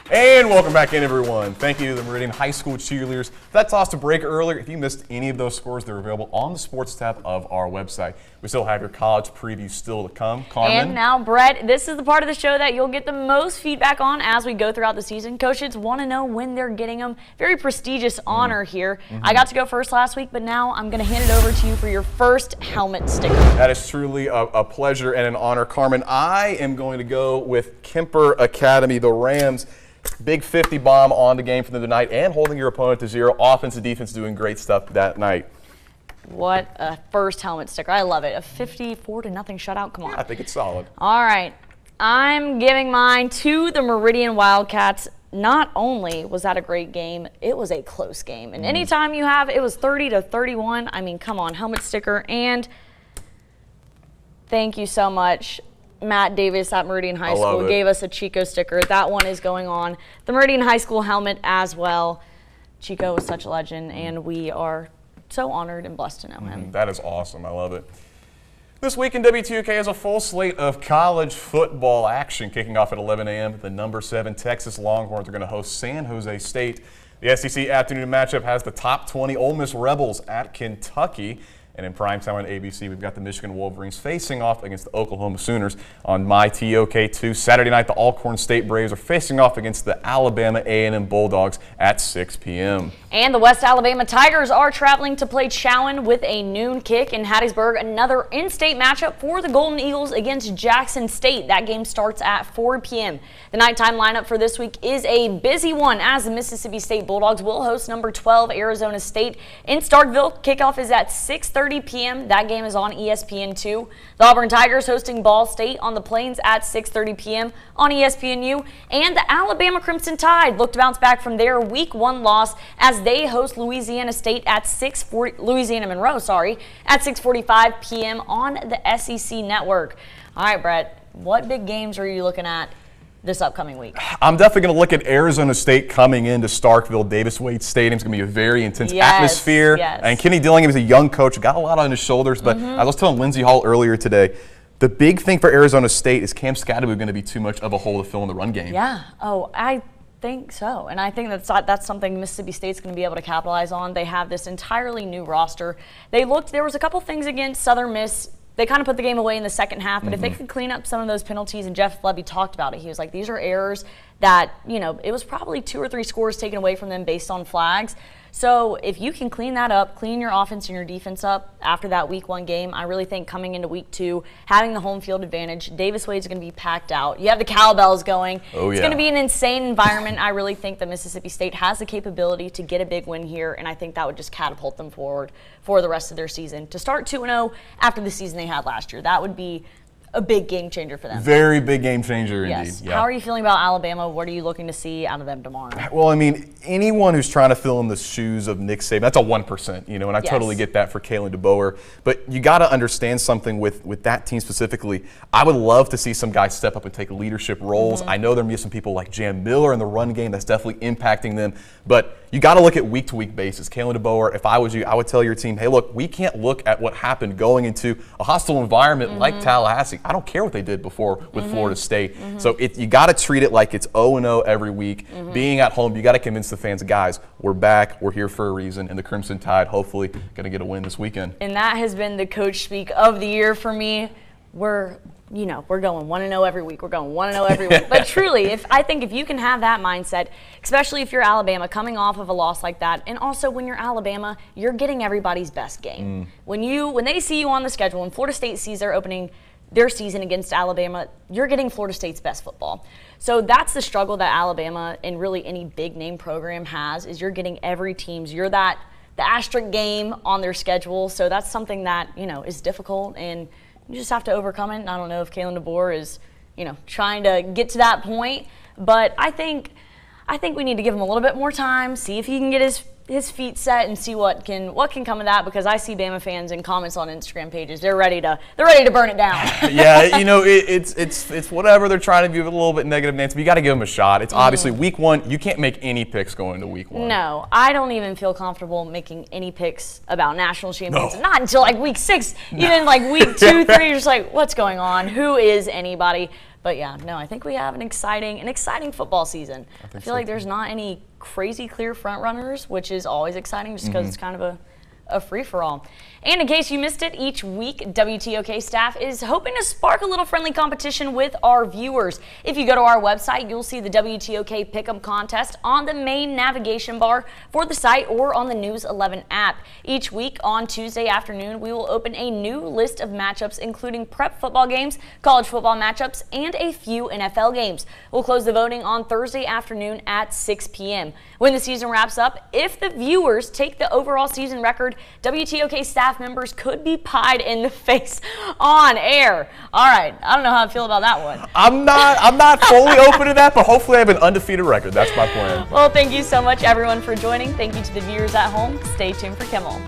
And welcome back in, everyone. Thank you to the Meridian High School cheerleaders. That tossed a break earlier. If you missed any of those scores, they're available on the sports tab of our website. We still have your college preview still to come. Carmen. And now, Brett, this is the part of the show that you'll get the most feedback on as we go throughout the season. Coaches want to know when they're getting them. Very prestigious honor here. I got to go first last week, but now I'm going to hand it over to you for your first helmet sticker. That is truly a pleasure and an honor, Carmen. I am going to go with Kemper Academy, the Rams. Big 50 bomb on the game for them tonight and holding your opponent to 0. Offense and defense doing great stuff that night. What a first helmet sticker. I love it. A 54-0 shutout. Come on. I think it's solid. All right. I'm giving mine to the Meridian Wildcats. Not only was that a great game, it was a close game. And anytime you have, it was 30-31. I mean, come on, helmet sticker. And thank you so much. Matt Davis at Meridian High School gave us a Chico sticker. That one is going on the Meridian High School helmet as well. Chico was such a legend, and we are so honored and blessed to know him. That is awesome. I love it. This week in WTOK has a full slate of college football action kicking off at 11 a.m. The number 7 Texas Longhorns are going to host San Jose State. The SEC afternoon matchup has the top 20 Ole Miss Rebels at Kentucky. And in primetime on ABC, we've got the Michigan Wolverines facing off against the Oklahoma Sooners on WTOK-2. Saturday night, the Alcorn State Braves are facing off against the Alabama A&M Bulldogs at 6 p.m. And the West Alabama Tigers are traveling to play Chowan with a noon kick in Hattiesburg. Another in-state matchup for the Golden Eagles against Jackson State. That game starts at 4 p.m. The nighttime lineup for this week is a busy one as the Mississippi State Bulldogs will host number 12 Arizona State in Starkville. Kickoff is at 6:30 p.m. That game is on ESPN2. The Auburn Tigers hosting Ball State on the Plains at 6:30 p.m. on ESPNU. And the Alabama Crimson Tide look to bounce back from their Week 1 loss as they host Louisiana State at Louisiana Monroe, at 6:45 p.m. on the SEC Network. All right, Brett, what big games are you looking at this upcoming week? I'm definitely going to look at Arizona State coming into Starkville. Davis Wade Stadium is going to be a very intense atmosphere. Yes. And Kenny Dillingham is a young coach, got a lot on his shoulders. But I was telling Lindsey Hall earlier today, the big thing for Arizona State is Cam Scatterby going to be too much of a hole to fill in the run game. Yeah. Oh, I think so. And I think that's something Mississippi State's going to be able to capitalize on. They have this entirely new roster. There was a couple things against Southern Miss. They kind of put the game away in the second half, but if they could clean up some of those penalties, and Jeff Levy talked about it, he was like, these are errors that, it was probably 2 or 3 scores taken away from them based on flags. So if you can clean that up, clean your offense and your defense up after that Week 1 game, I really think coming into Week 2, having the home field advantage, Davis Wade's going to be packed out. You have the cowbells going. It's going to be an insane environment. I really think that Mississippi State has the capability to get a big win here, and I think that would just catapult them forward for the rest of their season. To start 2-0 after the season they had last year, that would be a big game changer for them. Very big game changer indeed. Yeah. How are you feeling about Alabama? What are you looking to see out of them tomorrow? Well, I mean, anyone who's trying to fill in the shoes of Nick Saban, that's a 1%, and I totally get that for Kalen DeBoer. But you got to understand something with that team specifically. I would love to see some guys step up and take leadership roles. I know there may be some people like Jam Miller in the run game that's definitely impacting them. But you got to look at week-to-week basis. Kalen DeBoer, if I was you, I would tell your team, hey, look, we can't look at what happened going into a hostile environment like Tallahassee. I don't care what they did before with Florida State. So you got to treat it like it's 0-0 every week. Being at home, you got to convince the fans, guys, we're back, we're here for a reason, and the Crimson Tide hopefully going to get a win this weekend. And that has been the coach speak of the year for me. We're going 1-0 every week. We're going 1-0 every week. But truly, I think if you can have that mindset, especially if you're Alabama coming off of a loss like that, and also when you're Alabama, you're getting everybody's best game. When they see you on the schedule, when Florida State sees they're opening their season against Alabama, you're getting Florida State's best football. So that's the struggle that Alabama and really any big name program has, is you're getting every team's. You're the asterisk game on their schedule. So that's something that, is difficult, and you just have to overcome it. And I don't know if Kalen DeBoer is, trying to get to that point, but I think we need to give him a little bit more time, see if he can get his feet set and see what can come of that, because I see Bama fans in comments on Instagram pages. They're ready to burn it down. Yeah, it's whatever they're trying to be, a little bit negative, Nancy. But you got to give them a shot. It's obviously Week 1. You can't make any picks going into Week 1. No, I don't even feel comfortable making any picks about national champions. No. Not until like Week 6, even like Week 2, 3. You're just like, what's going on? Who is anybody? But yeah, no, I think we have an exciting football season. I feel like there's not any crazy clear front runners, which is always exciting just because it's kind of a free-for-all. And in case you missed it, each week WTOK staff is hoping to spark a little friendly competition with our viewers. If you go to our website, you'll see the WTOK Pick'em contest on the main navigation bar for the site or on the News 11 app. Each week on Tuesday afternoon, we will open a new list of matchups including prep football games, college football matchups, and a few NFL games. We'll close the voting on Thursday afternoon at 6 p.m. When the season wraps up, if the viewers take the overall season record, WTOK staff members could be pied in the face on air. All right, I don't know how I feel about that one. I'm not fully open to that, but hopefully I have an undefeated record. That's my plan. Well, thank you so much, everyone, for joining. Thank you to the viewers at home. Stay tuned for Kimmel.